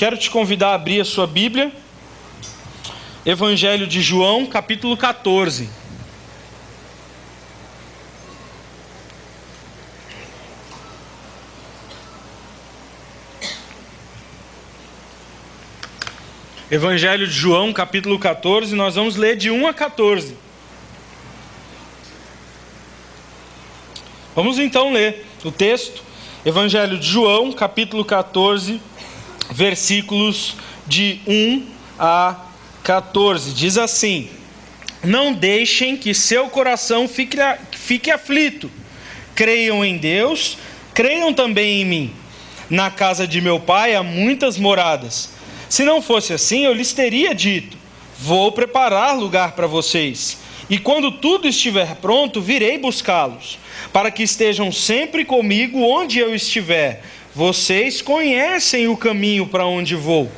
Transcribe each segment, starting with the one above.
Quero te convidar a abrir a sua Bíblia, Evangelho de João, capítulo 14. Evangelho de João, capítulo 14, nós vamos ler de 1 a 14. Vamos então ler o texto, Evangelho de João, capítulo 14, versículos de 1 a 14. Diz assim: Não deixem que seu coração fique aflito. Creiam em Deus, creiam também em mim. Na casa de meu pai há muitas moradas. Se não fosse assim, eu lhes teria dito: vou preparar lugar para vocês. E quando tudo estiver pronto, virei buscá-los, para que estejam sempre comigo onde eu estiver. Vocês conhecem o caminho para onde vou.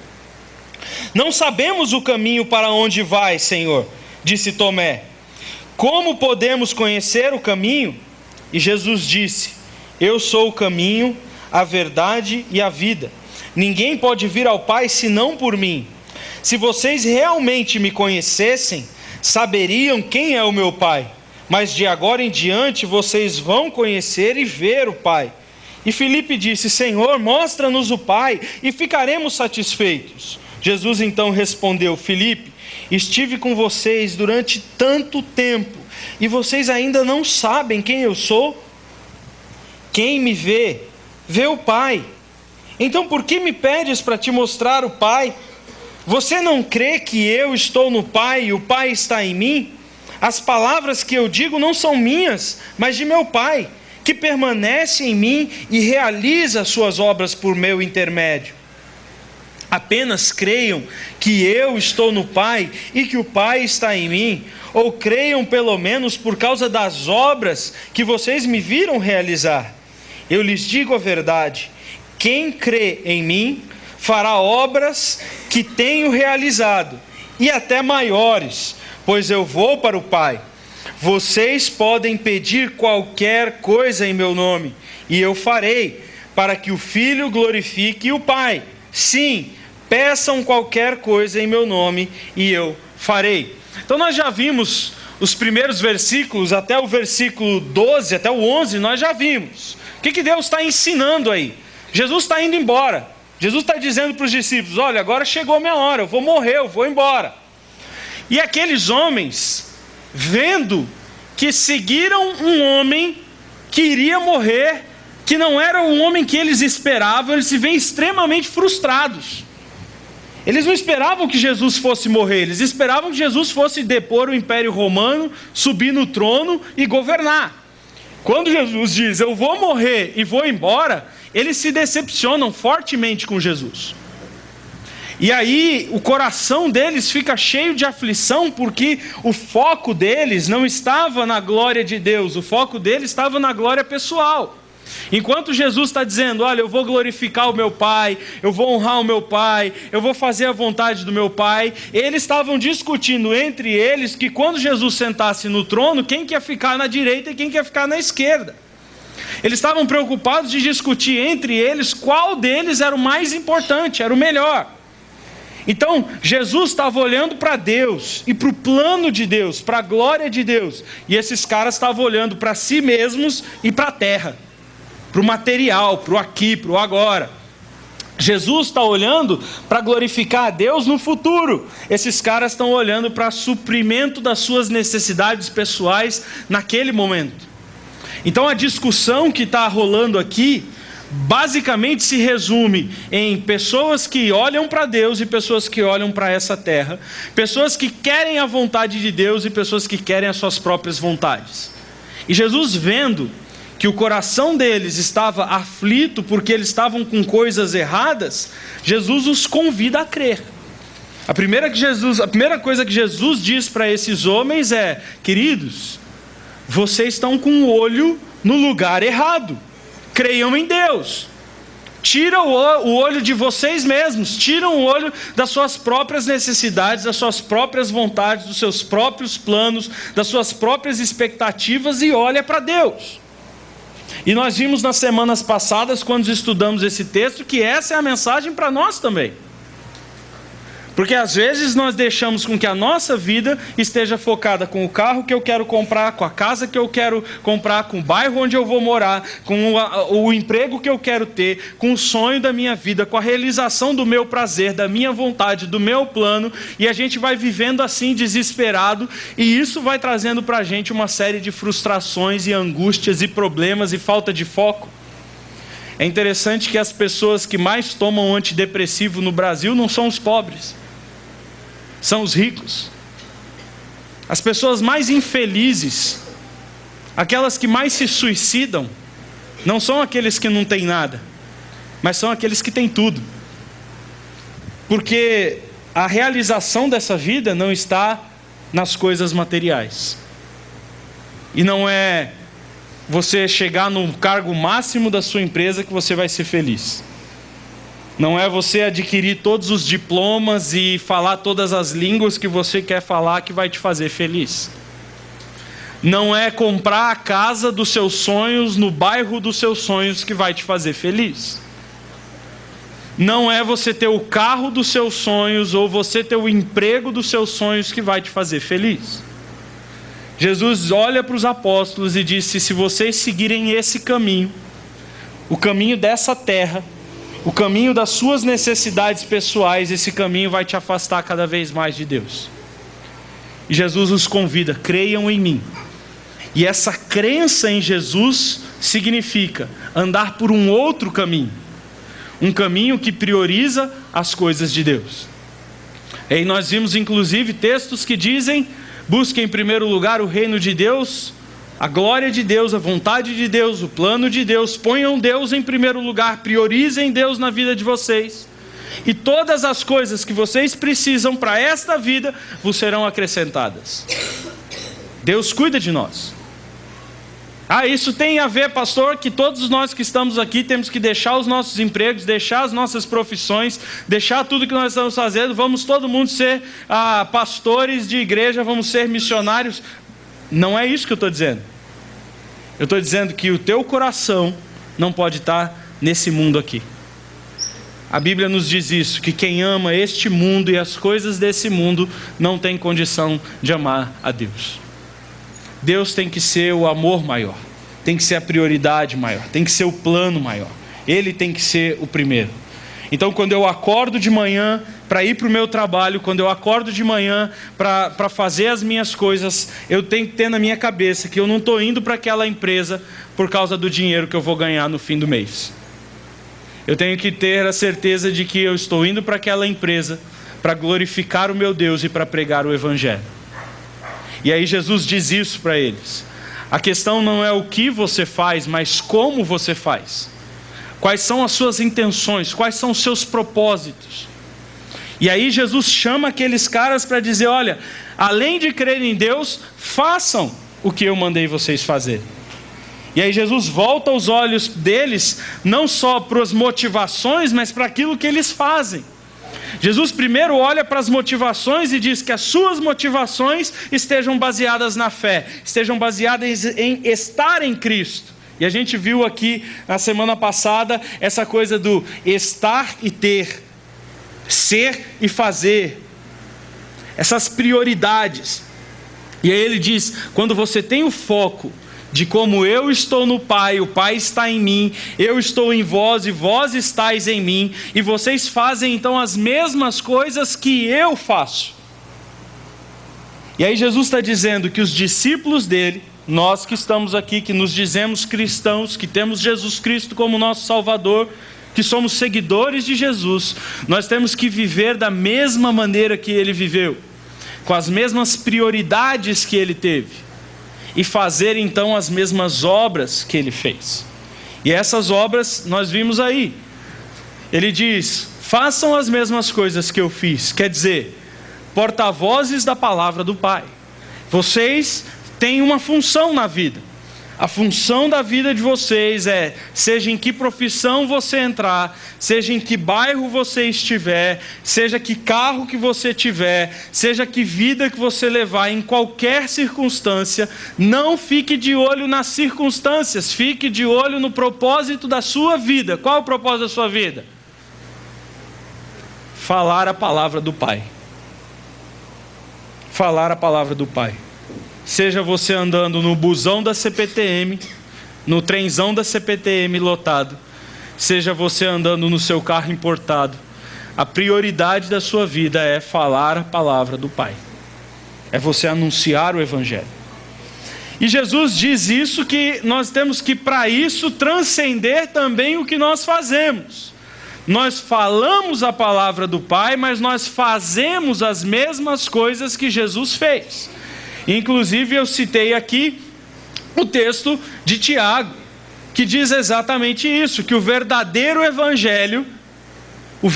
Não sabemos o caminho para onde vai, Senhor, disse Tomé. Como podemos conhecer o caminho? E Jesus disse: Eu sou o caminho, a verdade e a vida. Ninguém pode vir ao Pai senão por mim. Se vocês realmente me conhecessem, saberiam quem é o meu Pai. Mas de agora em diante vocês vão conhecer e ver o Pai. E Filipe disse: Senhor, mostra-nos o Pai e ficaremos satisfeitos. Jesus então respondeu: Filipe, estive com vocês durante tanto tempo e vocês ainda não sabem quem eu sou? Quem me vê, vê o Pai. Então por que me pedes para te mostrar o Pai? Você não crê que eu estou no Pai e o Pai está em mim? As palavras que eu digo não são minhas, mas de meu Pai, que permanece em mim e realiza suas obras por meu intermédio. Apenas creiam que eu estou no Pai e que o Pai está em mim, ou creiam pelo menos por causa das obras que vocês me viram realizar. Eu lhes digo a verdade: quem crê em mim fará obras que tenho realizado, e até maiores, pois eu vou para o Pai. Vocês podem pedir qualquer coisa em meu nome, e eu farei, para que o Filho glorifique o Pai. Sim, peçam qualquer coisa em meu nome, e eu farei. Então nós já vimos os primeiros versículos, até o versículo 12, até o 11, nós já vimos. O que Deus está ensinando aí? Jesus está indo embora. Jesus está dizendo para os discípulos: olha, agora chegou a minha hora, eu vou morrer, eu vou embora. E aqueles homens, vendo que seguiram um homem que iria morrer, que não era o homem que eles esperavam, eles se veem extremamente frustrados. Eles não esperavam que Jesus fosse morrer, eles esperavam que Jesus fosse depor o Império Romano, subir no trono e governar. Quando Jesus diz: eu vou morrer e vou embora, eles se decepcionam fortemente com Jesus. E aí o coração deles fica cheio de aflição, porque o foco deles não estava na glória de Deus, o foco deles estava na glória pessoal. Enquanto Jesus está dizendo: olha, eu vou glorificar o meu Pai, eu vou honrar o meu Pai, eu vou fazer a vontade do meu Pai, eles estavam discutindo entre eles que quando Jesus sentasse no trono, quem que ia ficar na direita e quem que ia ficar na esquerda. Eles estavam preocupados de discutir entre eles qual deles era o mais importante, era o melhor. Então Jesus estava olhando para Deus e para o plano de Deus, para a glória de Deus, e esses caras estavam olhando para si mesmos e para a terra, para o material, para o aqui, para o agora. Jesus está olhando para glorificar a Deus no futuro. Esses caras estão olhando para suprimento das suas necessidades pessoais naquele momento. Então a discussão que está rolando aqui basicamente se resume em pessoas que olham para Deus e pessoas que olham para essa terra, pessoas que querem a vontade de Deus e pessoas que querem as suas próprias vontades. E Jesus, vendo que o coração deles estava aflito porque eles estavam com coisas erradas, Jesus os convida a crer. A primeira coisa que Jesus diz para esses homens é: queridos, vocês estão com o olho no lugar errado. Creiam em Deus. Tira o olho de vocês mesmos, tiram o olho das suas próprias necessidades, das suas próprias vontades, dos seus próprios planos, das suas próprias expectativas e olha para Deus. E nós vimos nas semanas passadas, quando estudamos esse texto, que essa é a mensagem para nós também. Porque às vezes nós deixamos com que a nossa vida esteja focada com o carro que eu quero comprar, com a casa que eu quero comprar, com o bairro onde eu vou morar, com o emprego que eu quero ter, com o sonho da minha vida, com a realização do meu prazer, da minha vontade, do meu plano, e a gente vai vivendo assim desesperado, e isso vai trazendo para a gente uma série de frustrações e angústias e problemas e falta de foco. É interessante que as pessoas que mais tomam antidepressivo no Brasil não são os pobres, são os ricos. As pessoas mais infelizes, aquelas que mais se suicidam, não são aqueles que não têm nada, mas são aqueles que têm tudo. Porque a realização dessa vida não está nas coisas materiais. E não é você chegar no cargo máximo da sua empresa que você vai ser feliz. Não é você adquirir todos os diplomas e falar todas as línguas que você quer falar que vai te fazer feliz. Não é comprar a casa dos seus sonhos no bairro dos seus sonhos que vai te fazer feliz. Não é você ter o carro dos seus sonhos ou você ter o emprego dos seus sonhos que vai te fazer feliz. Jesus olha para os apóstolos e disse: se vocês seguirem esse caminho, o caminho dessa terra, o caminho das suas necessidades pessoais, esse caminho vai te afastar cada vez mais de Deus. E Jesus os convida: creiam em mim. E essa crença em Jesus significa andar por um outro caminho, um caminho que prioriza as coisas de Deus. E aí nós vimos inclusive textos que dizem: busquem em primeiro lugar o reino de Deus, a glória de Deus, a vontade de Deus, o plano de Deus. Ponham Deus em primeiro lugar, priorizem Deus na vida de vocês, e todas as coisas que vocês precisam para esta vida vos serão acrescentadas. Deus cuida de nós. Isso tem a ver, pastor, que todos nós que estamos aqui temos que deixar os nossos empregos, deixar as nossas profissões, deixar tudo que nós estamos fazendo, vamos todo mundo ser pastores de igreja, vamos ser missionários. Não é isso que eu estou dizendo. Eu estou dizendo que o teu coração não pode estar nesse mundo aqui. A Bíblia nos diz isso, que quem ama este mundo e as coisas desse mundo não tem condição de amar a Deus. Deus tem que ser o amor maior, tem que ser a prioridade maior, tem que ser o plano maior. Ele tem que ser o primeiro. Então, quando eu acordo de manhã para ir para o meu trabalho, quando eu acordo de manhã para fazer as minhas coisas, eu tenho que ter na minha cabeça que eu não estou indo para aquela empresa por causa do dinheiro que eu vou ganhar no fim do mês. Eu tenho que ter a certeza de que eu estou indo para aquela empresa para glorificar o meu Deus e para pregar o Evangelho. E aí Jesus diz isso para eles: a questão não é o que você faz, mas como você faz. Quais são as suas intenções, quais são os seus propósitos. E aí Jesus chama aqueles caras para dizer: olha, além de crer em Deus, façam o que eu mandei vocês fazer. E aí Jesus volta os olhos deles, não só para as motivações, mas para aquilo que eles fazem. Jesus primeiro olha para as motivações e diz que as suas motivações estejam baseadas na fé, estejam baseadas em estar em Cristo. E a gente viu aqui na semana passada essa coisa do estar e ter, ser e fazer, essas prioridades. E aí ele diz: quando você tem o foco de como eu estou no Pai, o Pai está em mim, eu estou em vós e vós estáis em mim, e vocês fazem então as mesmas coisas que eu faço. E aí Jesus está dizendo que os discípulos dele, nós que estamos aqui, que nos dizemos cristãos, que temos Jesus Cristo como nosso Salvador, que somos seguidores de Jesus, nós temos que viver da mesma maneira que ele viveu, com as mesmas prioridades que ele teve, e fazer então as mesmas obras que ele fez. E essas obras nós vimos aí. Ele diz: façam as mesmas coisas que eu fiz. Quer dizer, porta-vozes da palavra do Pai. Vocês têm uma função na vida. A função da vida de vocês é, seja em que profissão você entrar, seja em que bairro você estiver, seja que carro que você tiver, seja que vida que você levar, em qualquer circunstância, não fique de olho nas circunstâncias, fique de olho no propósito da sua vida. Qual é o propósito da sua vida? falar a palavra do Pai. Falar a palavra do Pai. Seja você andando no busão da CPTM, no trenzão da CPTM lotado, seja você andando no seu carro importado, a prioridade da sua vida é falar a palavra do Pai. É você anunciar o Evangelho. E Jesus diz isso, que nós temos que, para isso, transcender também o que nós fazemos. Nós falamos a palavra do Pai, mas nós fazemos as mesmas coisas que Jesus fez. Inclusive eu citei aqui o texto de Tiago, que diz exatamente isso, que o verdadeiro evangelho, o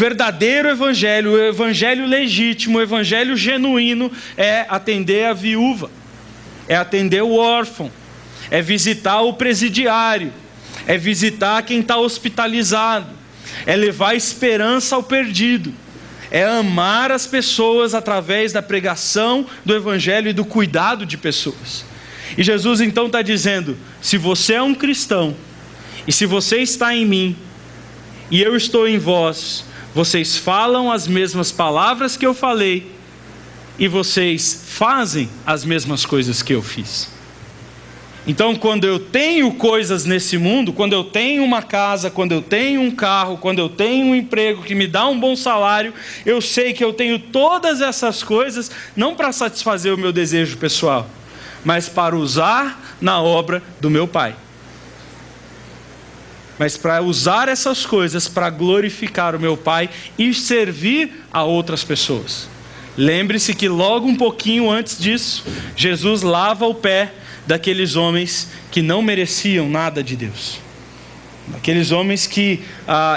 evangelho legítimo, o evangelho genuíno é atender a viúva, é atender o órfão, é visitar o presidiário, é visitar quem está hospitalizado, é levar esperança ao perdido, é amar as pessoas através da pregação do evangelho e do cuidado de pessoas. E Jesus então está dizendo, se você é um cristão, e se você está em mim, e eu estou em vós, vocês falam as mesmas palavras que eu falei, e vocês fazem as mesmas coisas que eu fiz. Então, quando eu tenho coisas nesse mundo, quando eu tenho uma casa, quando eu tenho um carro, quando eu tenho um emprego que me dá um bom salário, eu sei que eu tenho todas essas coisas, não para satisfazer o meu desejo pessoal, mas para usar na obra do meu Pai. Mas para usar essas coisas para glorificar o meu Pai e servir a outras pessoas. Lembre-se que logo um pouquinho antes disso, Jesus lava o pé daqueles homens que não mereciam nada de Deus. Daqueles homens que,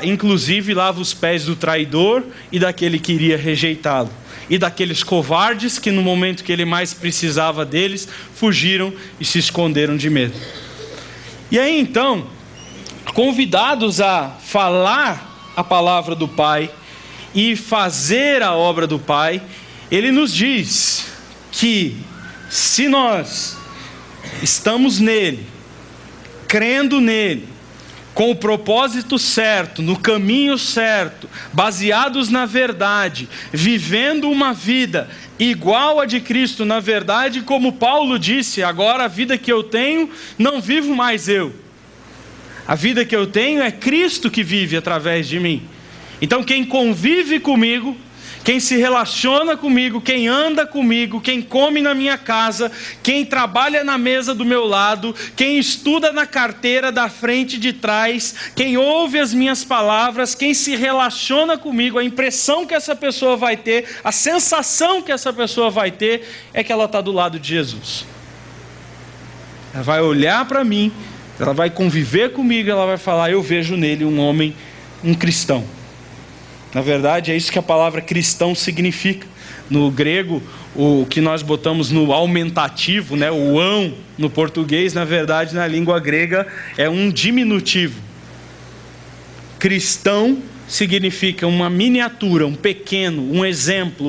inclusive, lavam os pés do traidor e daquele que iria rejeitá-lo. E daqueles covardes que, no momento que ele mais precisava deles, fugiram e se esconderam de medo. E aí, então, convidados a falar a palavra do Pai e fazer a obra do Pai, ele nos diz que se nós estamos nele, crendo nele, com o propósito certo, no caminho certo, baseados na verdade, vivendo uma vida igual a de Cristo, na verdade, como Paulo disse, agora a vida que eu tenho, não vivo mais eu. A vida que eu tenho é Cristo que vive através de mim. Então quem convive comigo, quem se relaciona comigo, quem anda comigo, quem come na minha casa, quem trabalha na mesa do meu lado, quem estuda na carteira da frente e de trás, quem ouve as minhas palavras, quem se relaciona comigo, a impressão que essa pessoa vai ter, a sensação que essa pessoa vai ter, é que ela está do lado de Jesus. Ela vai olhar para mim, ela vai conviver comigo, ela vai falar, eu vejo nele um homem, um cristão. Na verdade, é isso que a palavra cristão significa. No grego, o que nós botamos no aumentativo, né, o ão, no português, na verdade, na língua grega, é um diminutivo. Cristão significa uma miniatura, um pequeno, um exemplo,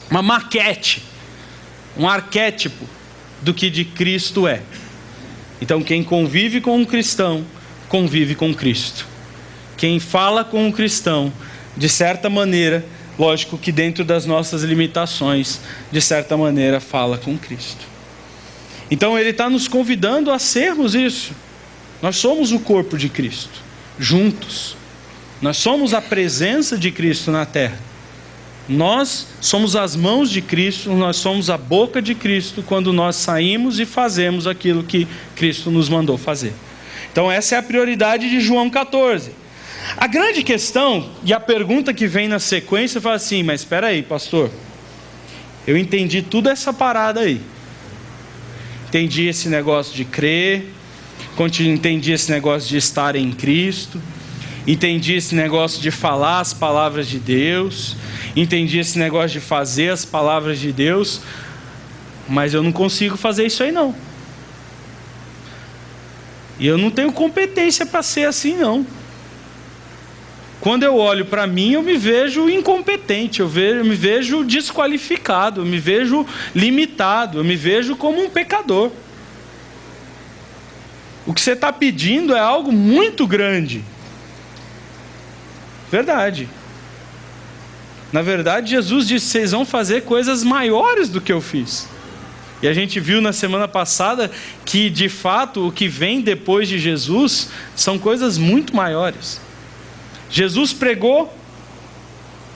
uma maquete, um arquétipo do que de Cristo é. Então, quem convive com um cristão, convive com Cristo. Quem fala com um cristão, de certa maneira, lógico que dentro das nossas limitações, de certa maneira fala com Cristo. Então ele está nos convidando a sermos isso. Nós somos o corpo de Cristo, juntos. Nós somos a presença de Cristo na terra. Nós somos as mãos de Cristo, nós somos a boca de Cristo quando nós saímos e fazemos aquilo que Cristo nos mandou fazer. Então essa é a prioridade de João 14. A grande questão, e a pergunta que vem na sequência, fala assim, mas espera aí, pastor, eu entendi toda essa parada aí. Entendi esse negócio de crer, entendi esse negócio de estar em Cristo, entendi esse negócio de falar as palavras de Deus, entendi esse negócio de fazer as palavras de Deus, mas eu não consigo fazer isso aí não. E eu não tenho competência para ser assim não. Quando eu olho para mim, eu me vejo incompetente, eu me vejo desqualificado, eu me vejo limitado, eu me vejo como um pecador. O que você está pedindo é algo muito grande. Verdade. Na verdade, Jesus disse: vocês vão fazer coisas maiores do que eu fiz. E a gente viu na semana passada que, de fato, o que vem depois de Jesus são coisas muito maiores. Jesus pregou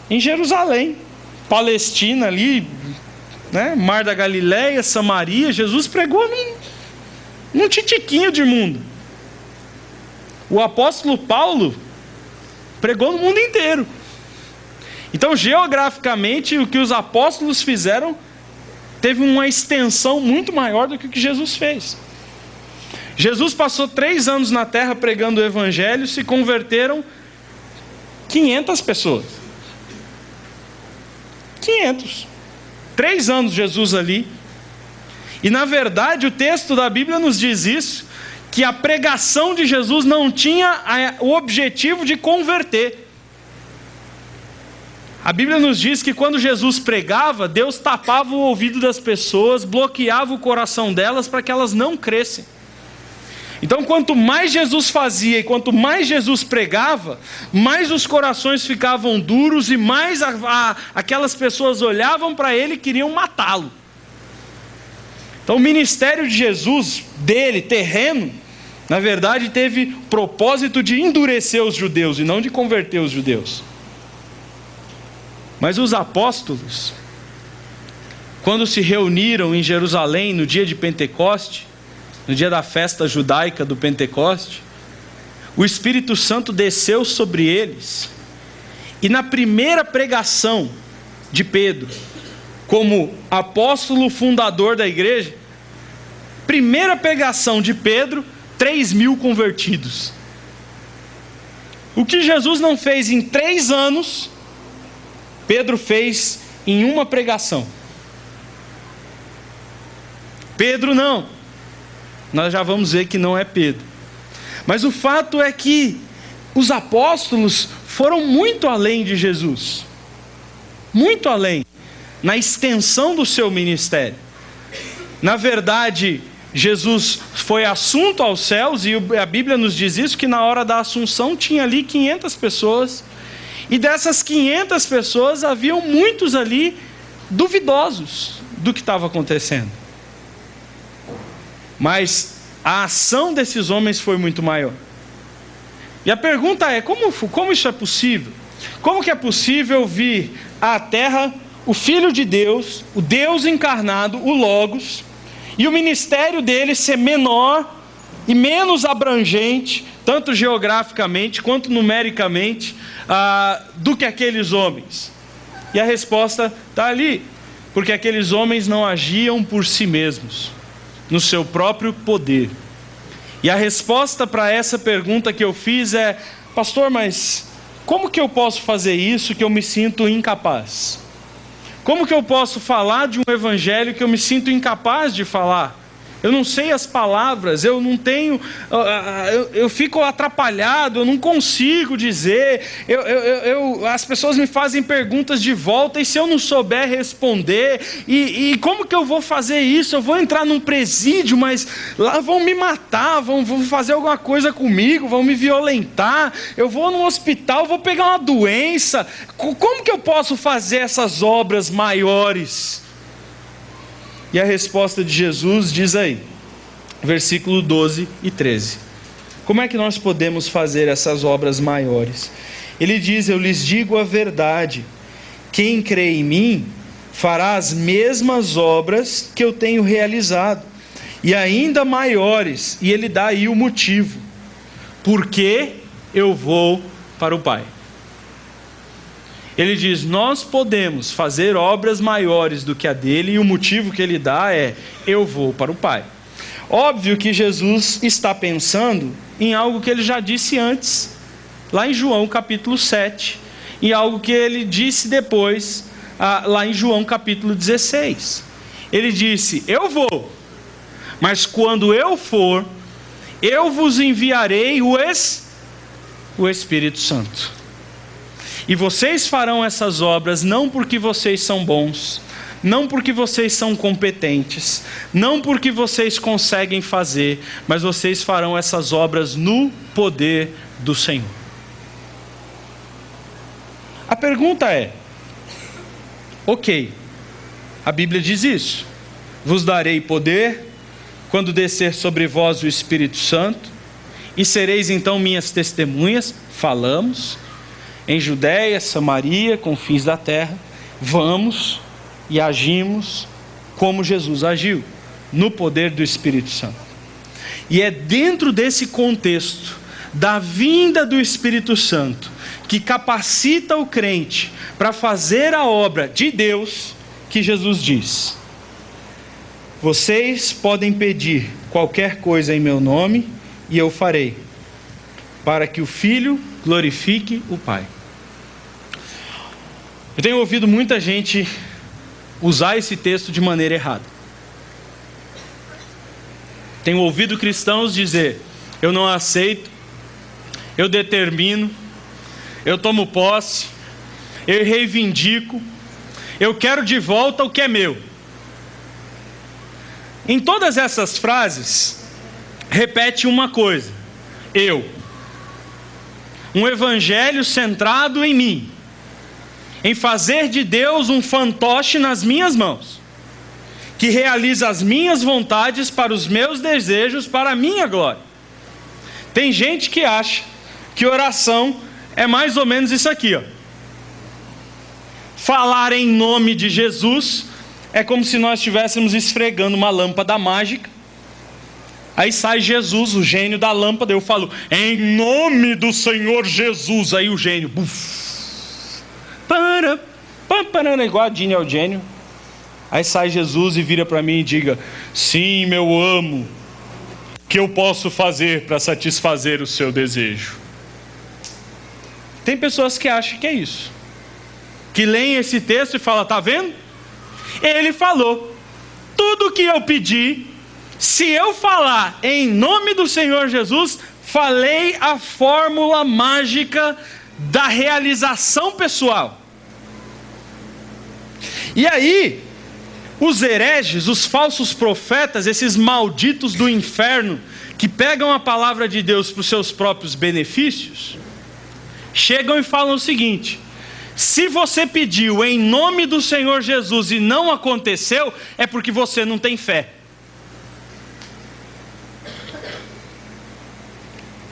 em Jerusalém, Palestina ali, né? Mar da Galileia, Samaria. Jesus pregou num titiquinho de mundo. O apóstolo Paulo pregou no mundo inteiro. Então, geograficamente, o que os apóstolos fizeram teve uma extensão muito maior do que o que Jesus fez. Jesus passou 3 anos na terra pregando o evangelho, se converteram 500 pessoas. 500. 3 anos Jesus ali. E na verdade o texto da Bíblia nos diz isso, que a pregação de Jesus não tinha o objetivo de converter. A Bíblia nos diz que quando Jesus pregava, Deus tapava o ouvido das pessoas, bloqueava o coração delas para que elas não crescem. Então, quanto mais Jesus fazia e quanto mais Jesus pregava, mais os corações ficavam duros e mais aquelas pessoas olhavam para ele e queriam matá-lo. Então, o ministério de Jesus, dele, terreno, na verdade teve propósito de endurecer os judeus e não de converter os judeus. Mas os apóstolos, quando se reuniram em Jerusalém no dia de Pentecoste, no dia da festa judaica do Pentecoste, o Espírito Santo desceu sobre eles, e na primeira pregação de Pedro, como apóstolo fundador da igreja, primeira pregação de Pedro, 3.000 convertidos. O que Jesus não fez em 3 anos, Pedro fez em uma pregação. Pedro não. Nós já vamos ver que não é Pedro. Mas o fato é que os apóstolos foram muito além de Jesus. Muito além. Na extensão do seu ministério. Na verdade, Jesus foi assunto aos céus, e a Bíblia nos diz isso, que na hora da assunção tinha ali 500 pessoas. E dessas 500 pessoas, haviam muitos ali duvidosos do que estava acontecendo. Mas a ação desses homens foi muito maior. E a pergunta é, como isso é possível? Como que é possível vir à terra o Filho de Deus, o Deus encarnado, o Logos, e o ministério dele ser menor e menos abrangente, tanto geograficamente quanto numericamente, do que aqueles homens? E a resposta está ali, porque aqueles homens não agiam por si mesmos, no seu próprio poder. E a resposta para essa pergunta que eu fiz é: pastor, mas como que eu posso fazer isso que eu me sinto incapaz? Como que eu posso falar de um evangelho que eu me sinto incapaz de falar? Eu não sei as palavras, eu não tenho, eu fico atrapalhado, eu não consigo dizer, as pessoas me fazem perguntas de volta, e se eu não souber responder, e como que eu vou fazer isso? Eu vou entrar num presídio, mas lá vão me matar, vão fazer alguma coisa comigo, vão me violentar, eu vou no hospital, vou pegar uma doença, como que eu posso fazer essas obras maiores? E a resposta de Jesus diz aí, versículo 12 e 13. Como é que nós podemos fazer essas obras maiores? Ele diz: eu lhes digo a verdade, quem crê em mim fará as mesmas obras que eu tenho realizado, e ainda maiores. E ele dá aí o motivo, porque eu vou para o Pai. Ele diz: nós podemos fazer obras maiores do que a dele, e o motivo que ele dá é: eu vou para o Pai. Óbvio que Jesus está pensando em algo que ele já disse antes, lá em João capítulo 7, e algo que ele disse depois, lá em João capítulo 16. Ele disse: eu vou, mas quando eu for, eu vos enviarei o Espírito Santo. E vocês farão essas obras não porque vocês são bons, não porque vocês são competentes, não porque vocês conseguem fazer, mas vocês farão essas obras no poder do Senhor. A pergunta é: Ok, a Bíblia diz isso. Vos darei poder quando descer sobre vós o Espírito Santo, e sereis então minhas testemunhas. Falamos, em Judéia, Samaria, confins da terra. Vamos e agimos como Jesus agiu, no poder do Espírito Santo. E é dentro desse contexto da vinda do Espírito Santo que capacita o crente para fazer a obra de Deus, que Jesus diz: vocês podem pedir qualquer coisa em meu nome e eu farei, para que o Filho glorifique o Pai. Eu tenho ouvido muita gente usar esse texto de maneira errada. Tenho ouvido cristãos dizer: eu não aceito, eu determino, eu tomo posse, eu reivindico, eu quero de volta o que é meu. Em todas essas frases, repete uma coisa: eu. Um evangelho centrado em mim, em fazer de Deus um fantoche nas minhas mãos, que realiza as minhas vontades para os meus desejos, para a minha glória. Tem gente que acha que oração é mais ou menos isso aqui, ó. Falar em nome de Jesus é como se nós estivéssemos esfregando uma lâmpada mágica. Aí sai Jesus, o gênio da lâmpada. Eu falo: em nome do Senhor Jesus. Aí o gênio, igual a Dini ao gênio. Aí sai Jesus e vira para mim e diga: sim, meu amo, que eu posso fazer para satisfazer o seu desejo? Tem pessoas que acham que é isso, que leem esse texto e falam: tá vendo? Ele falou, tudo que eu pedi, se eu falar em nome do Senhor Jesus, falei a fórmula mágica da realização pessoal. E aí, os hereges, os falsos profetas, esses malditos do inferno, que pegam a palavra de Deus para os seus próprios benefícios, chegam e falam o seguinte: se você pediu em nome do Senhor Jesus e não aconteceu, é porque você não tem fé.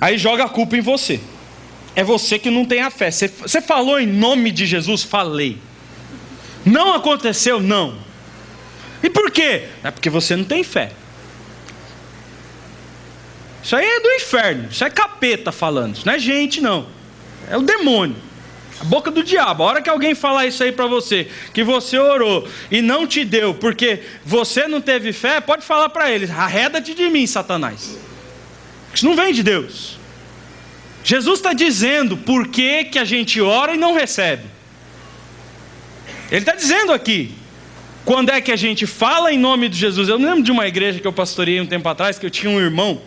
Aí joga a culpa em você. É você que não tem a fé. Você falou em nome de Jesus? Falei. Não aconteceu? Não. E por quê? É porque você não tem fé. Isso aí é do inferno. Isso é capeta falando. Isso não é gente, não. É o demônio. A boca do diabo. A hora que alguém falar isso aí para você, que você orou e não te deu porque você não teve fé, pode falar para eles: arreda-te de mim, Satanás. Isso não vem de Deus. Jesus está dizendo por que a gente ora e não recebe. Ele está dizendo aqui quando é que a gente fala em nome de Jesus. Eu me lembro de uma igreja que eu pastoreei um tempo atrás, que eu tinha um irmão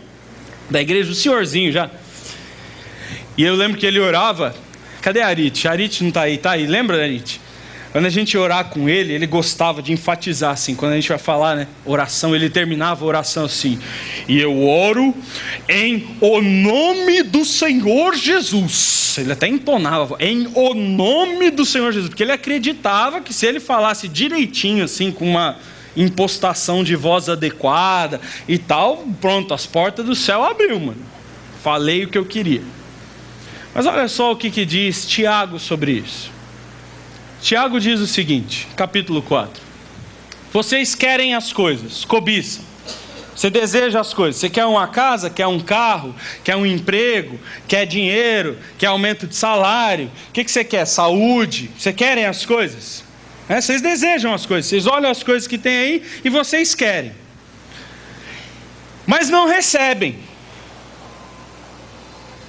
da igreja, um senhorzinho já, e eu lembro que ele orava. Cadê a Arit? A Arit não está aí? Está aí, lembra, Arit? Quando a gente orar com ele, ele gostava de enfatizar assim, quando a gente vai falar, né, oração, ele terminava a oração assim: e eu oro em o nome do Senhor Jesus. Ele até entonava, em o nome do Senhor Jesus, porque ele acreditava que se ele falasse direitinho assim, com uma impostação de voz adequada e tal, pronto, as portas do céu abriu, mano. Falei o que eu queria. Mas olha só o que diz Tiago sobre isso. Tiago diz o seguinte, capítulo 4: vocês querem as coisas, cobiçam. Você deseja as coisas. Você quer uma casa, quer um carro, quer um emprego, quer dinheiro, quer aumento de salário. O que você quer? Saúde. Você querem as coisas? Vocês desejam as coisas. Vocês olham as coisas que tem aí e vocês querem. Mas não recebem.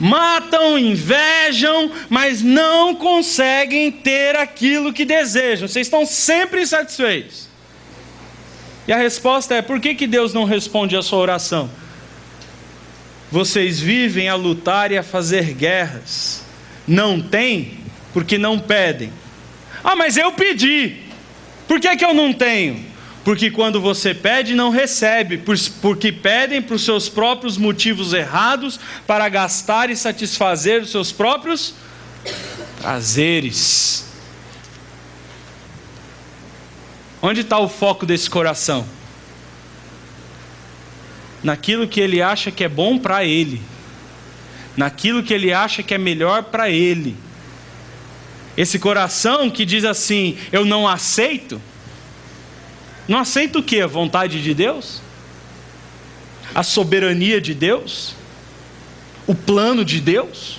Matam, invejam, mas não conseguem ter aquilo que desejam. Vocês estão sempre insatisfeitos. E a resposta é: por que Deus não responde a sua oração? Vocês vivem a lutar e a fazer guerras. Não têm porque não pedem. Ah, mas eu pedi. Por que eu não tenho? Porque quando você pede, não recebe, porque pedem para os seus próprios motivos errados, para gastar e satisfazer os seus próprios prazeres. Onde está o foco desse coração? Naquilo que ele acha que é bom para ele, naquilo que ele acha que é melhor para ele. Esse coração que diz assim: eu não aceito. Não aceita o quê? A vontade de Deus? A soberania de Deus? O plano de Deus?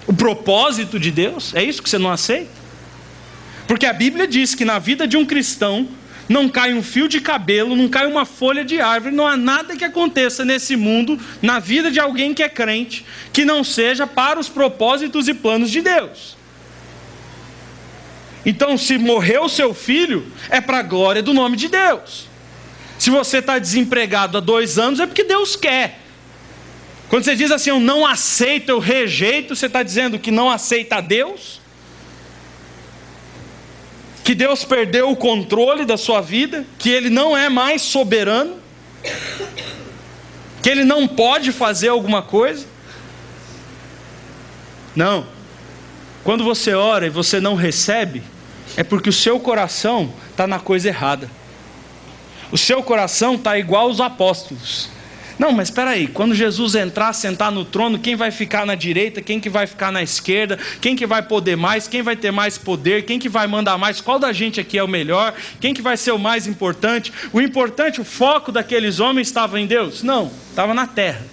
O propósito de Deus? É isso que você não aceita? Porque a Bíblia diz que na vida de um cristão não cai um fio de cabelo, não cai uma folha de árvore, não há nada que aconteça nesse mundo, na vida de alguém que é crente, que não seja para os propósitos e planos de Deus. Então, se morreu o seu filho, é para a glória do nome de Deus. Se você está desempregado há 2 anos, é porque Deus quer. Quando você diz assim, eu não aceito, eu rejeito, você está dizendo que não aceita a Deus? Que Deus perdeu o controle da sua vida? Que Ele não é mais soberano? Que Ele não pode fazer alguma coisa? Não. Quando você ora e você não recebe, é porque o seu coração está na coisa errada. O seu coração está igual aos apóstolos. Não, mas espera aí, quando Jesus entrar, sentar no trono, quem vai ficar na direita, quem que vai ficar na esquerda, quem que vai poder mais, quem vai ter mais poder, quem que vai mandar mais, qual da gente aqui é o melhor, quem que vai ser o mais importante? O importante, o foco daqueles homens estava em Deus? Não, estava na terra.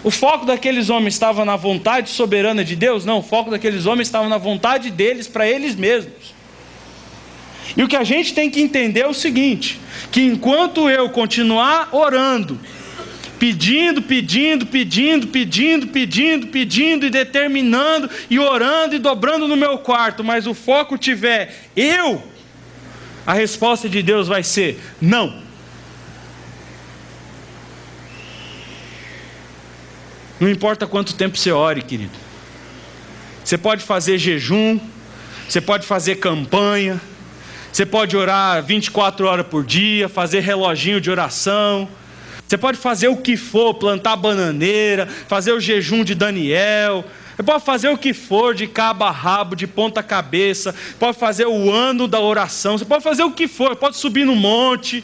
O foco daqueles homens estava na vontade soberana de Deus? Não, o foco daqueles homens estava na vontade deles, para eles mesmos. E o que a gente tem que entender é o seguinte, que enquanto eu continuar orando, pedindo e determinando e orando e dobrando no meu quarto, mas o foco tiver eu, a resposta de Deus vai ser não. Não importa quanto tempo você ore, querido. Você pode fazer jejum, você pode fazer campanha, você pode orar 24 horas por dia, fazer reloginho de oração. Você pode fazer o que for, plantar bananeira, fazer o jejum de Daniel. Você pode fazer o que for, de cabo a rabo, de ponta cabeça. Pode fazer o ano da oração. Você pode fazer o que for, pode subir no monte.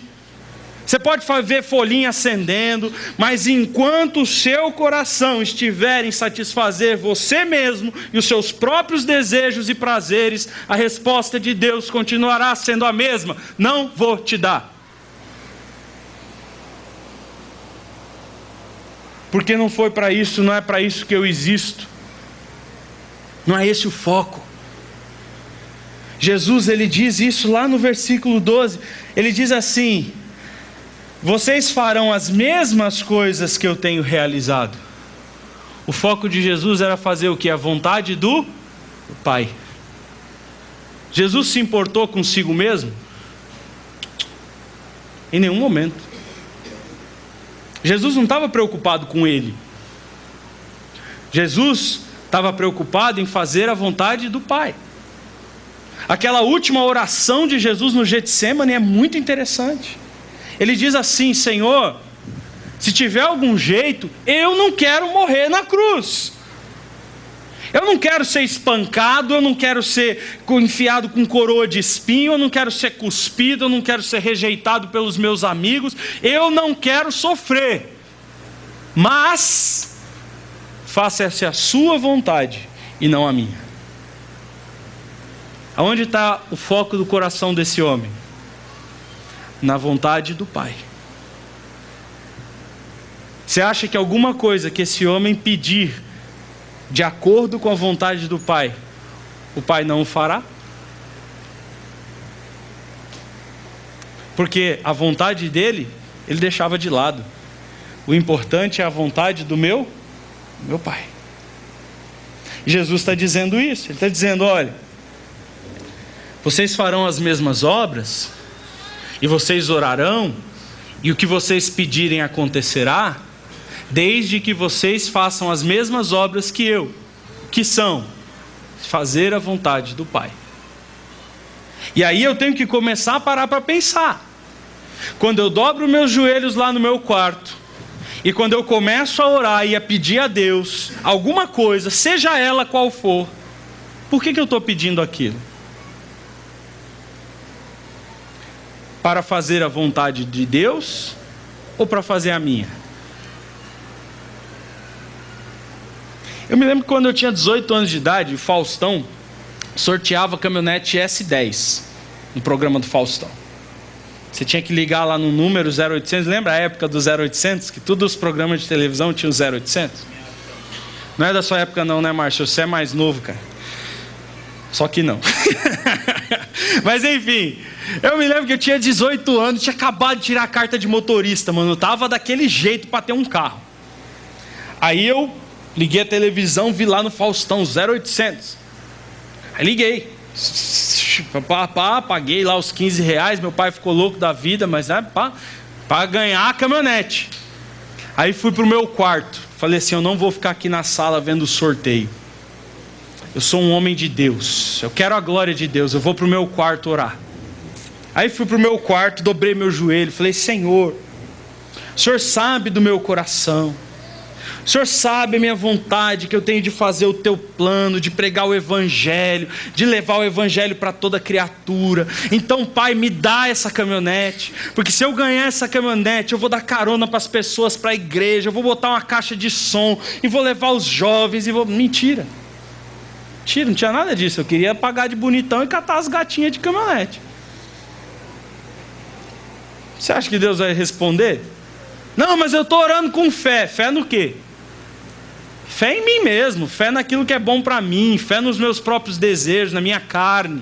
Você pode ver folhinha acendendo, mas enquanto o seu coração estiver em satisfazer você mesmo e os seus próprios desejos e prazeres, a resposta de Deus continuará sendo a mesma: não vou te dar. Porque não foi para isso, não é para isso que eu existo. Não é esse o foco. Jesus, ele diz isso lá no versículo 12. Ele diz assim: vocês farão as mesmas coisas que eu tenho realizado. O foco de Jesus era fazer o que? A vontade do Pai. Jesus se importou consigo mesmo? Em nenhum momento. Jesus não estava preocupado com ele. Jesus estava preocupado em fazer a vontade do Pai. Aquela última oração de Jesus no Getsêmani é muito interessante. Ele diz assim: Senhor, se tiver algum jeito, eu não quero morrer na cruz. Eu não quero ser espancado, eu não quero ser enfiado com coroa de espinho, eu não quero ser cuspido, eu não quero ser rejeitado pelos meus amigos, eu não quero sofrer. Mas faça-se a sua vontade e não a minha. Aonde está o foco do coração desse homem? Na vontade do Pai. Você acha que alguma coisa que esse homem pedir de acordo com a vontade do Pai, o Pai não o fará? Porque a vontade dele, ele deixava de lado. O importante é a vontade do meu Pai. E Jesus está dizendo isso. Ele está dizendo: olha, vocês farão as mesmas obras, e vocês orarão, e o que vocês pedirem acontecerá, desde que vocês façam as mesmas obras que eu, que são fazer a vontade do Pai. E aí eu tenho que começar a parar para pensar. Quando eu dobro meus joelhos lá no meu quarto, e quando eu começo a orar e a pedir a Deus alguma coisa, seja ela qual for, por que eu estou pedindo aquilo? Para fazer a vontade de Deus ou para fazer a minha? Eu me lembro que quando eu tinha 18 anos de idade, o Faustão sorteava a caminhonete S10 no programa do Faustão. Você tinha que ligar lá no número 0800. Lembra a época do 0800? Que todos os programas de televisão tinham 0800? Não é da sua época não, né, Márcio? Você é mais novo, cara. Só que não. Mas enfim, eu me lembro que eu tinha 18 anos, tinha acabado de tirar a carta de motorista, mano. Eu tava daquele jeito para ter um carro. Aí eu liguei a televisão, vi lá no Faustão 0800. Aí liguei. Paguei lá os R$15. Meu pai ficou louco da vida, mas é para ganhar a caminhonete. Aí fui pro meu quarto. Falei assim: eu não vou ficar aqui na sala vendo o sorteio. Eu sou um homem de Deus, eu quero a glória de Deus, eu vou para o meu quarto orar. Aí fui para o meu quarto, dobrei meu joelho, falei: Senhor, o Senhor sabe do meu coração, o Senhor sabe a minha vontade que eu tenho de fazer o teu plano, de pregar o evangelho, de levar o evangelho para toda criatura. Então, Pai, me dá essa caminhonete, porque se eu ganhar essa caminhonete, eu vou dar carona para as pessoas, para a igreja, eu vou botar uma caixa de som, e vou levar os jovens, e vou... Mentira, não tinha nada disso. Eu queria pagar de bonitão e catar as gatinhas de caminhonete. Você acha que Deus vai responder? Não, mas eu estou orando com fé. Fé no quê? Fé em mim mesmo, fé naquilo que é bom para mim, fé nos meus próprios desejos, na minha carne,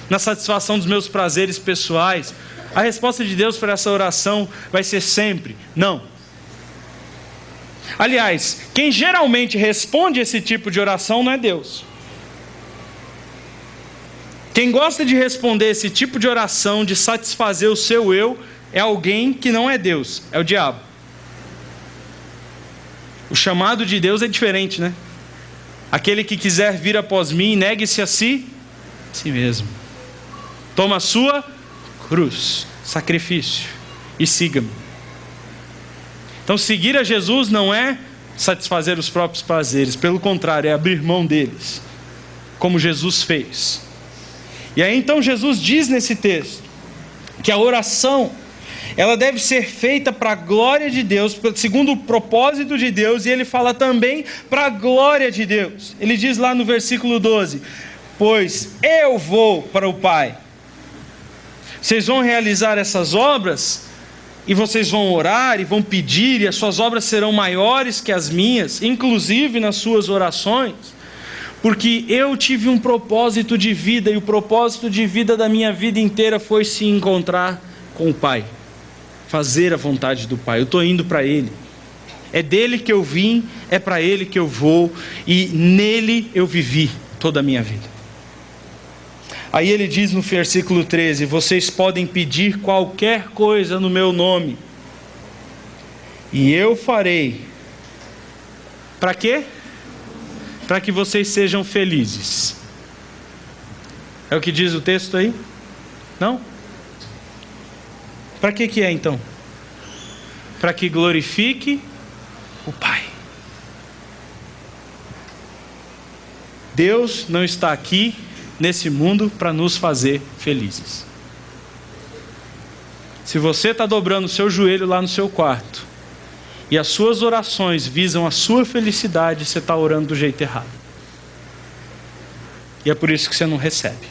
na satisfação dos meus prazeres pessoais. A resposta de Deus para essa oração vai ser sempre não. Aliás, quem geralmente responde esse tipo de oração não é Deus. Quem gosta de responder esse tipo de oração, de satisfazer o seu eu, é alguém que não é Deus, é o diabo. O chamado de Deus é diferente, né? Aquele que quiser vir após mim, negue-se a si mesmo. Toma a sua cruz, sacrifício, e siga-me. Então, seguir a Jesus não é satisfazer os próprios prazeres, pelo contrário, é abrir mão deles, como Jesus fez. E aí então Jesus diz nesse texto que a oração, ela deve ser feita para a glória de Deus, segundo o propósito de Deus, e ele fala também para a glória de Deus. Ele diz lá no versículo 12: pois eu vou para o Pai. Vocês vão realizar essas obras, e vocês vão orar, e vão pedir, e as suas obras serão maiores que as minhas, inclusive nas suas orações, porque eu tive um propósito de vida, e o propósito de vida da minha vida inteira foi se encontrar com o Pai, fazer a vontade do Pai. Eu estou indo para Ele, é dele que eu vim, é para Ele que eu vou, e nele eu vivi toda a minha vida. Aí ele diz no versículo 13: vocês podem pedir qualquer coisa no meu nome, e eu farei. Para quê? Para que vocês sejam felizes. É o que diz o texto aí? Não? Para que é então? Para que glorifique o Pai. Deus não está aqui nesse mundo para nos fazer felizes. Se você está dobrando o seu joelho lá no seu quarto, e as suas orações visam a sua felicidade, você está orando do jeito errado. E é por isso que você não recebe.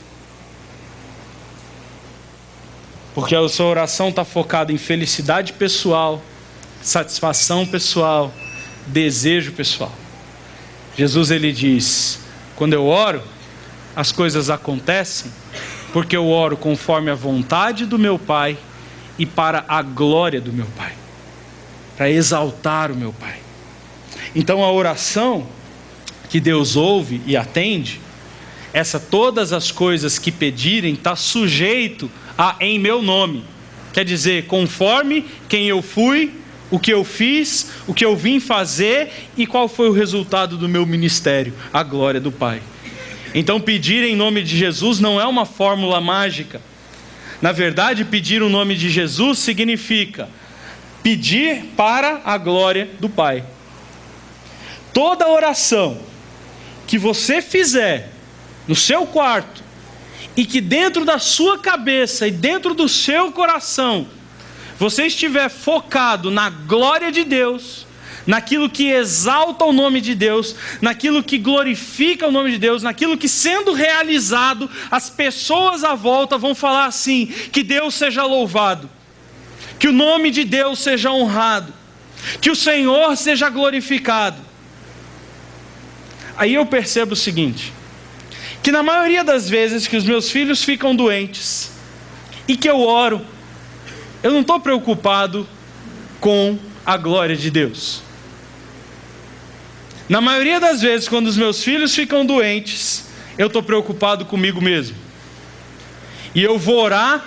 Porque a sua oração está focada em felicidade pessoal, satisfação pessoal, desejo pessoal. Jesus, ele diz: quando eu oro, as coisas acontecem porque eu oro conforme a vontade do meu Pai e para a glória do meu Pai, para exaltar o meu Pai. Então a oração que Deus ouve e atende, todas as coisas que pedirem, está sujeito a em meu nome. Quer dizer, conforme quem eu fui, o que eu fiz, o que eu vim fazer e qual foi o resultado do meu ministério, a glória do Pai. Então pedir em nome de Jesus não é uma fórmula mágica. Na verdade, pedir o nome de Jesus significa pedir para a glória do Pai. Toda oração que você fizer no seu quarto e que dentro da sua cabeça e dentro do seu coração, você estiver focado na glória de Deus, naquilo que exalta o nome de Deus, naquilo que glorifica o nome de Deus, naquilo que sendo realizado, as pessoas à volta vão falar assim: que Deus seja louvado, que o nome de Deus seja honrado, que o Senhor seja glorificado. Aí eu percebo o seguinte, que na maioria das vezes que os meus filhos ficam doentes e que eu oro, eu não estou preocupado com a glória de Deus. Na maioria das vezes, quando os meus filhos ficam doentes, eu estou preocupado comigo mesmo. E eu vou orar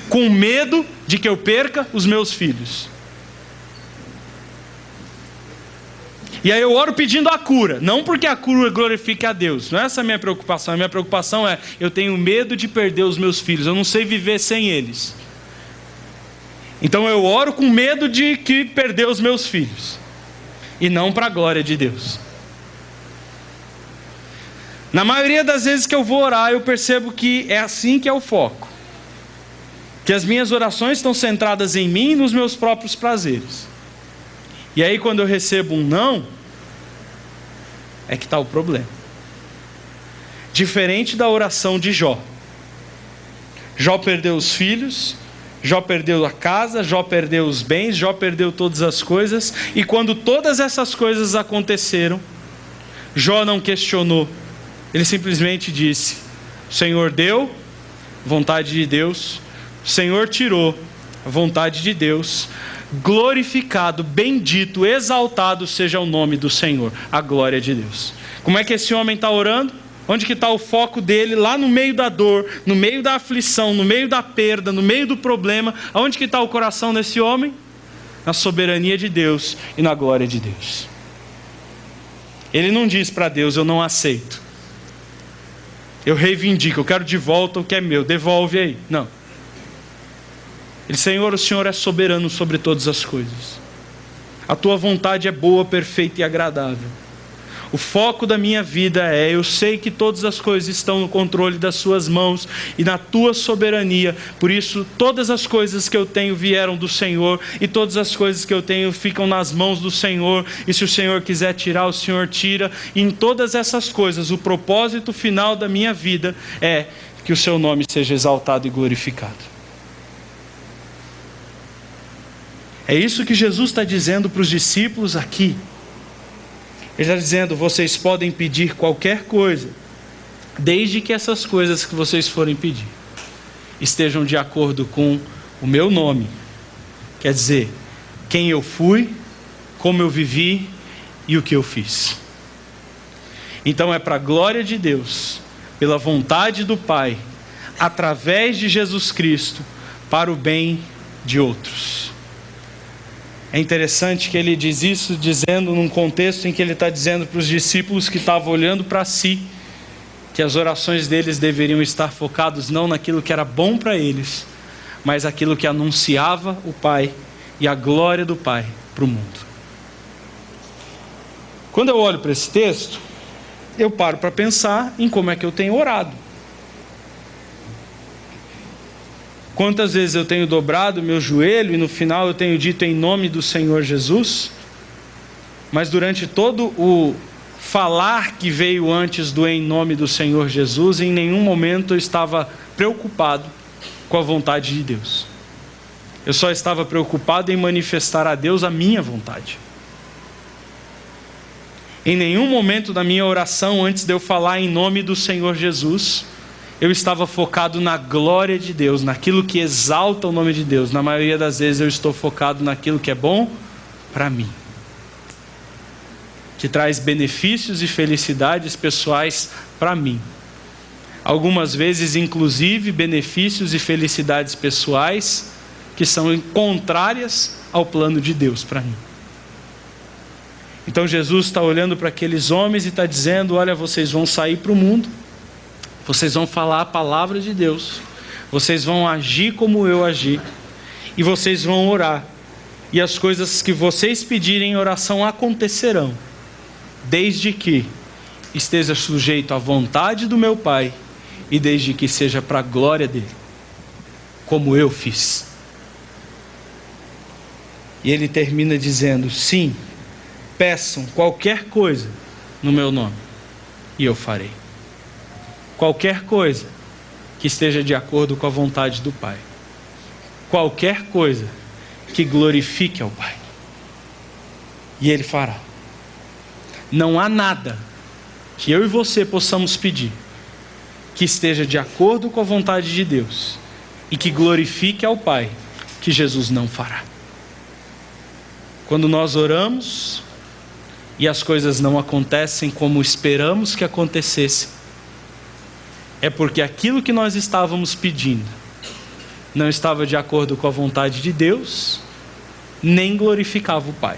com medo de que eu perca os meus filhos. E aí eu oro pedindo a cura, não porque a cura glorifique a Deus, não é essa a minha preocupação. A minha preocupação é, eu tenho medo de perder os meus filhos, eu não sei viver sem eles. Então eu oro com medo de que perder os meus filhos, e não para a glória de Deus. Na maioria das vezes que eu vou orar, eu percebo que é assim que é o foco, que as minhas orações estão centradas em mim e nos meus próprios prazeres. E aí quando eu recebo um não, é que está o problema. Diferente da oração de Jó. Jó perdeu os filhos, Jó perdeu a casa, Jó perdeu os bens, Jó perdeu todas as coisas. E quando todas essas coisas aconteceram, Jó não questionou. Ele simplesmente disse: o Senhor deu, vontade de Deus. O Senhor tirou, vontade de Deus. Glorificado, bendito, exaltado seja o nome do Senhor, a glória de Deus. Como é que esse homem está orando? Onde que está o foco dele? Lá no meio da dor, no meio da aflição, no meio da perda, no meio do problema. Aonde que está o coração desse homem? Na soberania de Deus e na glória de Deus. Ele não diz para Deus: eu não aceito, eu reivindico, eu quero de volta o que é meu, devolve aí. Não. Ele: Senhor, o Senhor é soberano sobre todas as coisas. A tua vontade é boa, perfeita e agradável. O foco da minha vida é: eu sei que todas as coisas estão no controle das suas mãos e na tua soberania. Por isso, todas as coisas que eu tenho vieram do Senhor, e todas as coisas que eu tenho ficam nas mãos do Senhor. E se o Senhor quiser tirar, o Senhor tira. E em todas essas coisas, o propósito final da minha vida é que o seu nome seja exaltado e glorificado. É isso que Jesus está dizendo para os discípulos aqui. Ele está dizendo: vocês podem pedir qualquer coisa, desde que essas coisas que vocês forem pedir estejam de acordo com o meu nome. Quer dizer, quem eu fui, como eu vivi e o que eu fiz. Então é para a glória de Deus, pela vontade do Pai, através de Jesus Cristo, para o bem de outros. É interessante que ele diz isso dizendo num contexto em que ele está dizendo para os discípulos que estavam olhando para si, que as orações deles deveriam estar focadas não naquilo que era bom para eles, mas aquilo que anunciava o Pai e a glória do Pai para o mundo. Quando eu olho para esse texto, eu paro para pensar em como é que eu tenho orado. Quantas vezes eu tenho dobrado o meu joelho e no final eu tenho dito em nome do Senhor Jesus? Mas durante todo o falar que veio antes do em nome do Senhor Jesus, em nenhum momento eu estava preocupado com a vontade de Deus. Eu só estava preocupado em manifestar a Deus a minha vontade. Em nenhum momento da minha oração, antes de eu falar em nome do Senhor Jesus, eu estava focado na glória de Deus, naquilo que exalta o nome de Deus. Na maioria das vezes eu estou focado naquilo que é bom para mim, que traz benefícios e felicidades pessoais para mim. Algumas vezes, inclusive, benefícios e felicidades pessoais que são contrárias ao plano de Deus para mim. Então Jesus está olhando para aqueles homens e está dizendo: olha, vocês vão sair para o mundo, vocês vão falar a palavra de Deus, vocês vão agir como eu agi, e vocês vão orar, e as coisas que vocês pedirem em oração acontecerão, desde que esteja sujeito à vontade do meu Pai e desde que seja para a glória dele, como eu fiz. E ele termina dizendo: sim, peçam qualquer coisa no meu nome, e eu farei. Qualquer coisa que esteja de acordo com a vontade do Pai. Qualquer coisa que glorifique ao Pai. E Ele fará. Não há nada que eu e você possamos pedir que esteja de acordo com a vontade de Deus e que glorifique ao Pai, que Jesus não fará. Quando nós oramos e as coisas não acontecem como esperamos que acontecessem, é porque aquilo que nós estávamos pedindo não estava de acordo com a vontade de Deus, nem glorificava o Pai.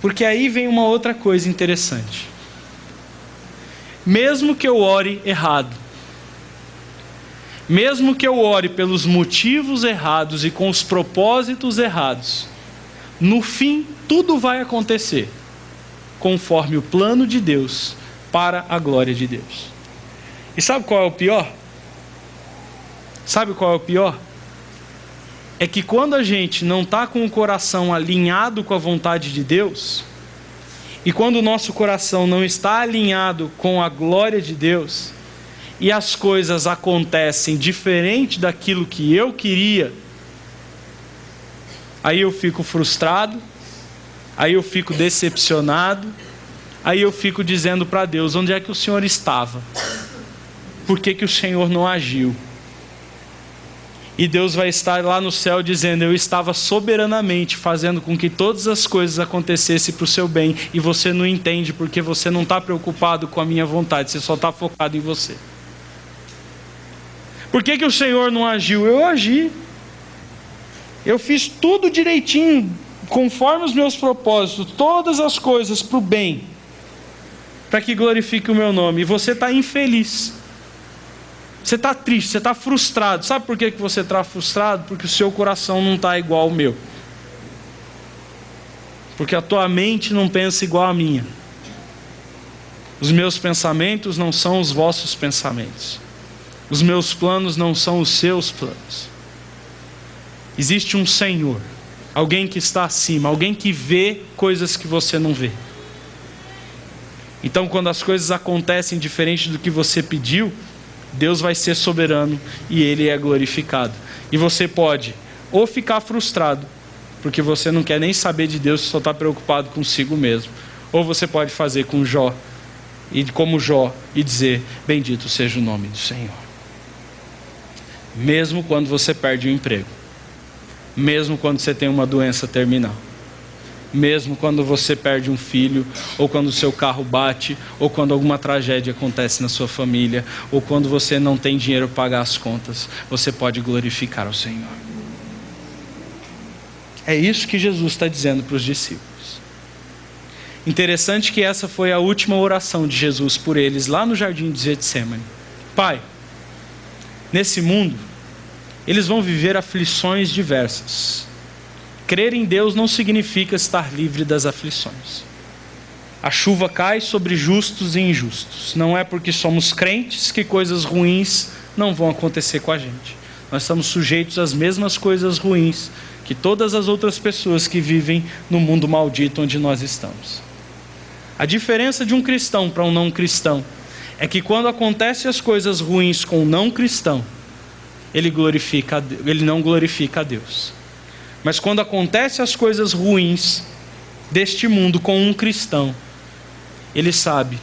Porque aí vem uma outra coisa interessante. Mesmo que eu ore errado, mesmo que eu ore pelos motivos errados e com os propósitos errados, no fim tudo vai acontecer conforme o plano de Deus, para a glória de Deus. E sabe qual é o pior? Sabe qual é o pior? É que quando a gente não está com o coração alinhado com a vontade de Deus, e quando o nosso coração não está alinhado com a glória de Deus, e as coisas acontecem diferente daquilo que eu queria, aí eu fico frustrado, aí eu fico decepcionado, aí eu fico dizendo para Deus: onde é que o Senhor estava? Por que que o Senhor não agiu? E Deus vai estar lá no céu dizendo: eu estava soberanamente fazendo com que todas as coisas acontecessem para o seu bem, e você não entende porque você não está preocupado com a minha vontade, você só está focado em você. Por que que o Senhor não agiu? Eu agi. Eu fiz tudo direitinho, conforme os meus propósitos, todas as coisas para o bem, para que glorifique o meu nome. E você está infeliz. Você está triste, você está frustrado. Sabe por que você está frustrado? Porque o seu coração não está igual ao meu. Porque a tua mente não pensa igual à minha. Os meus pensamentos não são os vossos pensamentos. Os meus planos não são os seus planos. Existe um Senhor, alguém que está acima, alguém que vê coisas que você não vê. Então, quando as coisas acontecem diferente do que você pediu, Deus vai ser soberano e Ele é glorificado. E você pode ou ficar frustrado, porque você não quer nem saber de Deus, só está preocupado consigo mesmo. Ou você pode fazer como Jó, e dizer: bendito seja o nome do Senhor. Mesmo quando você perde o emprego, mesmo quando você tem uma doença terminal, mesmo quando você perde um filho, ou quando o seu carro bate, ou quando alguma tragédia acontece na sua família, ou quando você não tem dinheiro para pagar as contas, você pode glorificar ao Senhor. É isso que Jesus está dizendo para os discípulos. Interessante que essa foi a última oração de Jesus por eles, lá no jardim de Getsêmani. Pai, nesse mundo, eles vão viver aflições diversas. Crer em Deus não significa estar livre das aflições. A chuva cai sobre justos e injustos. Não é porque somos crentes que coisas ruins não vão acontecer com a gente. Nós estamos sujeitos às mesmas coisas ruins que todas as outras pessoas que vivem no mundo maldito onde nós estamos. A diferença de um cristão para um não cristão é que quando acontecem as coisas ruins com um não cristão, ele não glorifica a Deus. Mas quando acontecem as coisas ruins deste mundo com um cristão, ele sabe: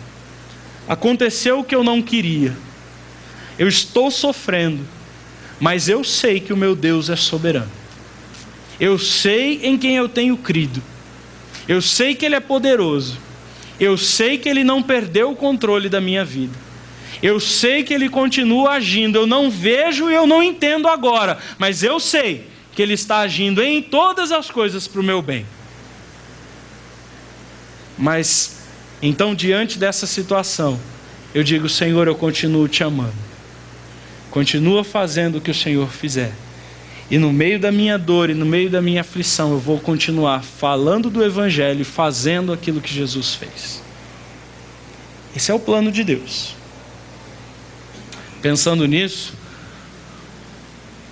aconteceu o que eu não queria, eu estou sofrendo, mas eu sei que o meu Deus é soberano. Eu sei em quem eu tenho crido. Eu sei que Ele é poderoso. Eu sei que Ele não perdeu o controle da minha vida. Eu sei que Ele continua agindo. Eu não vejo e eu não entendo agora, mas eu sei que Ele está agindo em todas as coisas para o meu bem. Mas, então, diante dessa situação, eu digo: Senhor, eu continuo te amando. Continua fazendo o que o Senhor fizer. E no meio da minha dor e no meio da minha aflição, eu vou continuar falando do Evangelho e fazendo aquilo que Jesus fez. Esse é o plano de Deus. Pensando nisso,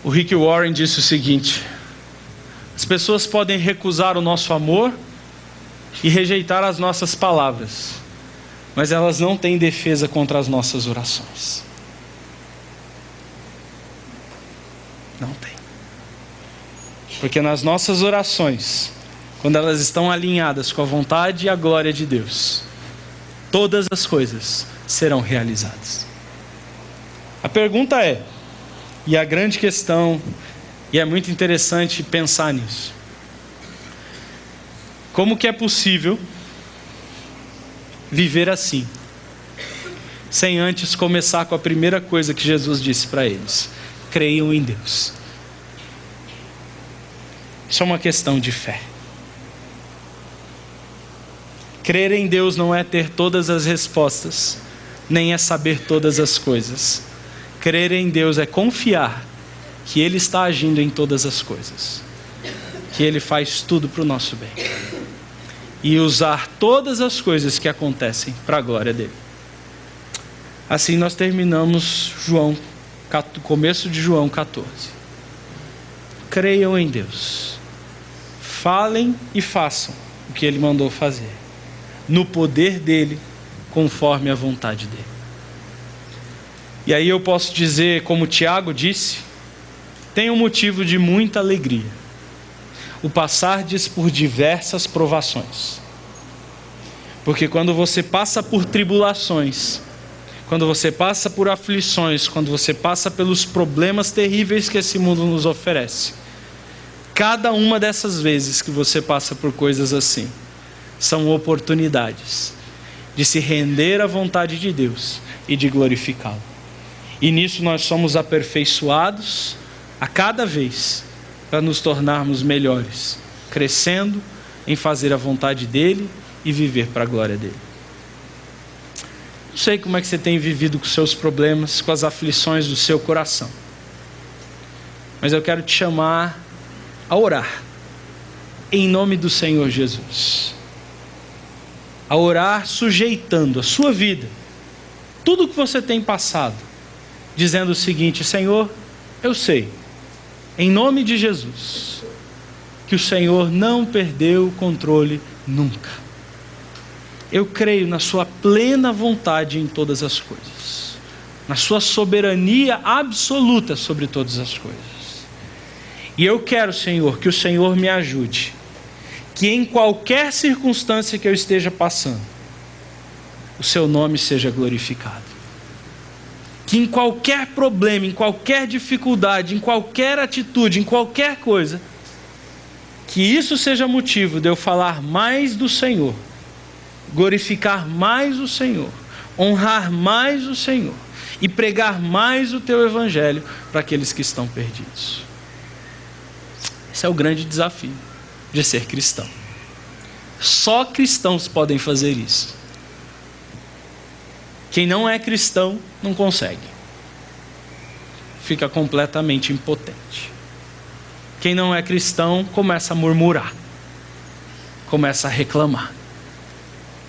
o Rick Warren disse o seguinte: as pessoas podem recusar o nosso amor e rejeitar as nossas palavras, mas elas não têm defesa contra as nossas orações. Não tem. Porque nas nossas orações, quando elas estão alinhadas com a vontade e a glória de Deus, todas as coisas serão realizadas. A pergunta é, e a grande questão, e é muito interessante pensar nisso: como que é possível viver assim, sem antes começar com a primeira coisa que Jesus disse para eles: creiam em Deus. Isso é uma questão de fé. Crer em Deus não é ter todas as respostas, nem é saber todas as coisas. Crer em Deus é confiar que Ele está agindo em todas as coisas, que Ele faz tudo para o nosso bem, e usar todas as coisas que acontecem para a glória dEle. Assim nós terminamos o começo de João 14. Creiam em Deus, falem e façam o que Ele mandou fazer, no poder dEle, conforme a vontade dEle. E aí eu posso dizer, como Tiago disse, tem um motivo de muita alegria: o passardes por diversas provações. Porque quando você passa por tribulações, quando você passa por aflições, quando você passa pelos problemas terríveis que esse mundo nos oferece, cada uma dessas vezes que você passa por coisas assim, são oportunidades de se render à vontade de Deus e de glorificá-lo. E nisso nós somos aperfeiçoados a cada vez para nos tornarmos melhores, crescendo em fazer a vontade dEle e viver para a glória dEle. Não sei como é que você tem vivido com os seus problemas, com as aflições do seu coração, mas eu quero te chamar a orar em nome do Senhor Jesus, a orar sujeitando a sua vida, tudo que você tem passado, dizendo o seguinte: Senhor, eu sei, em nome de Jesus, que o Senhor não perdeu o controle nunca. Eu creio na sua plena vontade em todas as coisas, na sua soberania absoluta sobre todas as coisas. E eu quero, Senhor, que o Senhor me ajude, que em qualquer circunstância que eu esteja passando, o seu nome seja glorificado. Que em qualquer problema, em qualquer dificuldade, em qualquer atitude, em qualquer coisa, que isso seja motivo de eu falar mais do Senhor, glorificar mais o Senhor, honrar mais o Senhor e pregar mais o teu evangelho para aqueles que estão perdidos. Esse é o grande desafio de ser cristão. Só cristãos podem fazer isso. Quem não é cristão não consegue. Fica completamente impotente. Quem não é cristão começa a murmurar, começa a reclamar,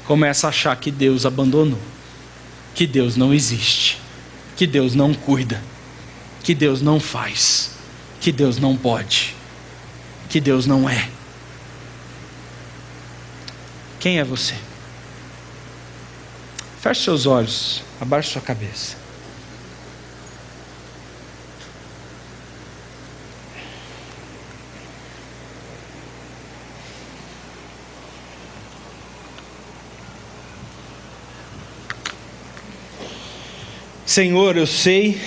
começa a achar que Deus abandonou, que Deus não existe, que Deus não cuida, que Deus não faz, que Deus não pode, que Deus não é. Quem é você? Feche seus olhos, abaixe sua cabeça. Senhor, eu sei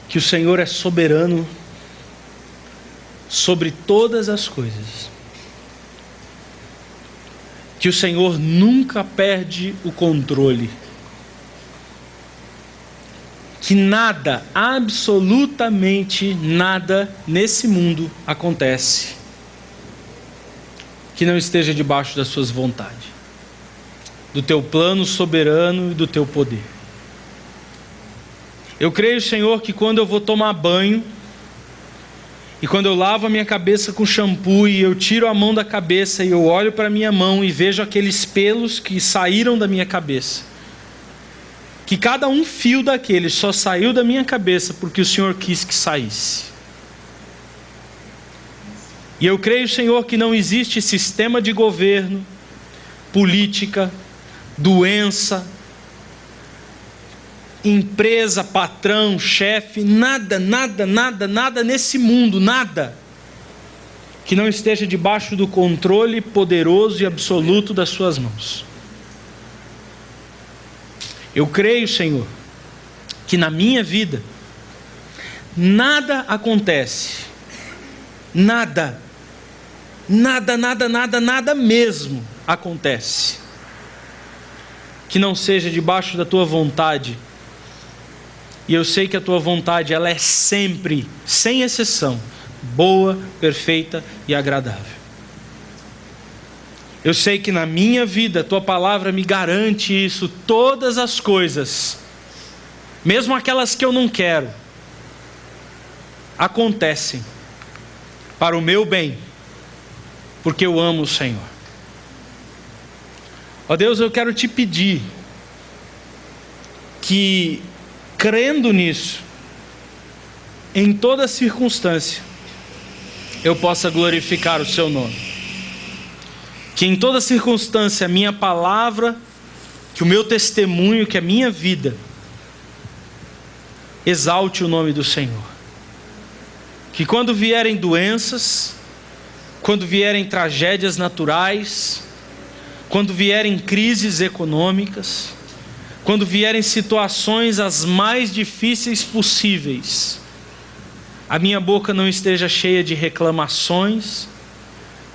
que o Senhor é soberano sobre todas as coisas, que o Senhor nunca perde o controle, que nada, absolutamente nada nesse mundo acontece que não esteja debaixo das suas vontades, do teu plano soberano e do teu poder. Eu creio, Senhor, que quando eu vou tomar banho, e quando eu lavo a minha cabeça com shampoo e eu tiro a mão da cabeça e eu olho para a minha mão e vejo aqueles pelos que saíram da minha cabeça, que cada um fio daqueles só saiu da minha cabeça porque o Senhor quis que saísse. E eu creio, Senhor, que não existe sistema de governo, política, doença, empresa, patrão, chefe, nada nesse mundo, nada, que não esteja debaixo do controle poderoso e absoluto das suas mãos. Eu creio, Senhor, que na minha vida nada acontece, nada mesmo acontece que não seja debaixo da tua vontade. E eu sei que a tua vontade, ela é sempre, sem exceção, boa, perfeita e agradável. Eu sei que na minha vida a tua palavra me garante isso. Todas as coisas, mesmo aquelas que eu não quero, acontecem para o meu bem, porque eu amo o Senhor. Ó Deus, eu quero te pedir que, crendo nisso, em toda circunstância, eu possa glorificar o seu nome. Que em toda circunstância a minha palavra, que o meu testemunho, que a minha vida exalte o nome do Senhor. Que quando vierem doenças, quando vierem tragédias naturais, quando vierem crises econômicas, quando vierem situações as mais difíceis possíveis, a minha boca não esteja cheia de reclamações,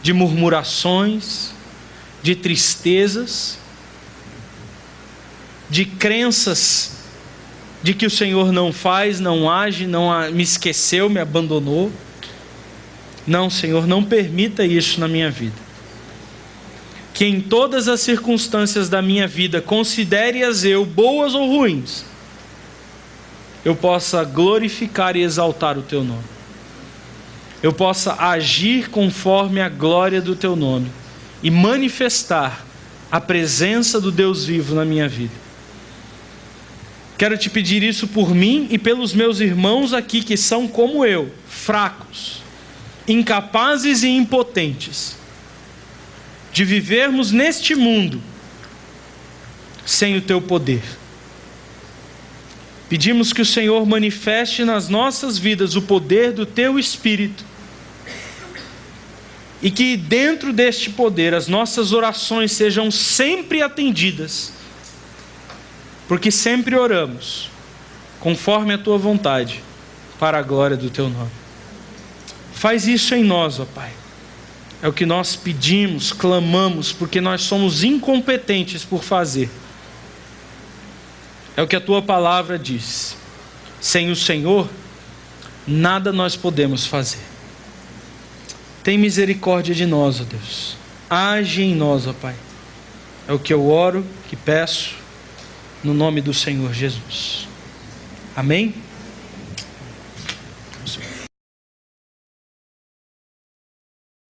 de murmurações, de tristezas, de crenças de que o Senhor não faz, não age, me esqueceu, me abandonou. Não, Senhor, não permita isso na minha vida. Que em todas as circunstâncias da minha vida, considere-as eu boas ou ruins, eu possa glorificar e exaltar o teu nome. Eu possa agir conforme a glória do teu nome e manifestar a presença do Deus vivo na minha vida. Quero te pedir isso por mim e pelos meus irmãos aqui que são como eu, fracos, incapazes e impotentes, de vivermos neste mundo sem o teu poder. Pedimos que o Senhor manifeste nas nossas vidas o poder do teu Espírito, e que dentro deste poder as nossas orações sejam sempre atendidas, porque sempre oramos conforme a tua vontade, para a glória do teu nome. Faz isso em nós, ó Pai. É o que nós pedimos, clamamos, porque nós somos incompetentes por fazer. É o que a tua palavra diz. Sem o Senhor, nada nós podemos fazer. Tem misericórdia de nós, ó Deus. Age em nós, ó Pai. É o que eu oro, que peço, no nome do Senhor Jesus. Amém?